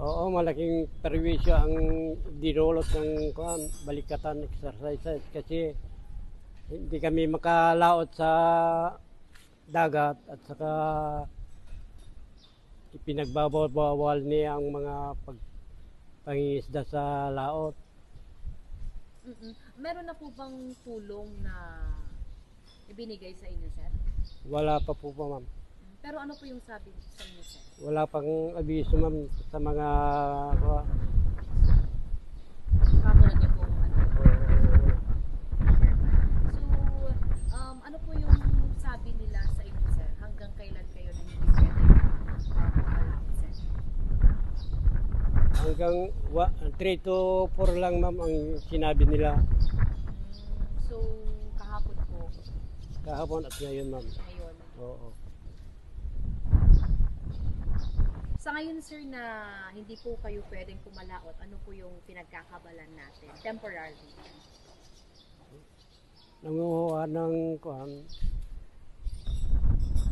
Oo, malaking perwisyo ang dinulot ng balikatan exercises kasi hindi kami makalaot sa dagat at saka ipinagbabawal niya ang mga pangingisda sa laot. Meron na po bang tulong na ibinigay sa inyo, sir? Wala pa po pa, ma'am. Pero ano po yung sabi sa inyo, sir? Wala pang abiso, ma'am, sa mga Kamunod niyo po ano? Ano po yung sabi nila sa inyo, sir? Hanggang kailan kayo na hindi pwede pumalakot, sir? hanggang 3 to 4 lang, ma'am, ang sinabi nila So, kahapon po, kahapon at ngayon, ma'am. ngayon. Oo. Sa ngayon, sir, na hindi po kayo pwedeng pumalaot, ano po yung pinagkakabalan natin temporarily? Nanguha ng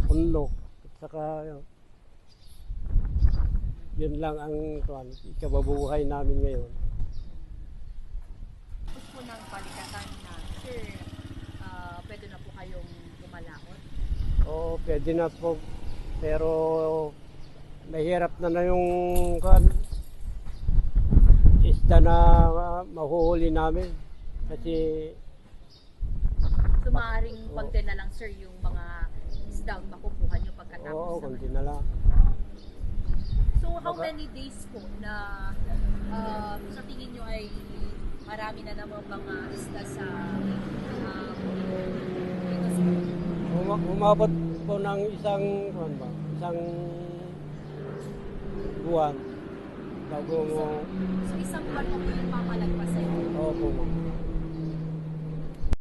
unlok at saka yun lang ang ikababuhay namin ngayon. Tapos po ng balikatan na, sir, pwede na po kayong pumalaot? Oo, pwede na po, pero mahirap na yung isda na mahuhuli namin kasi So, maaaring konti na lang, sir, yung mga isda ang makukuha nyo pagkatapos oo, naman. konti na lang. So, how many days po na sa tingin nyo ay marami na namang mga isda sa dito, sir? Umabot po ng isang buwan bago mo. So, isang buwan po yung papalagpas sa inyo. Oo po, ma'am.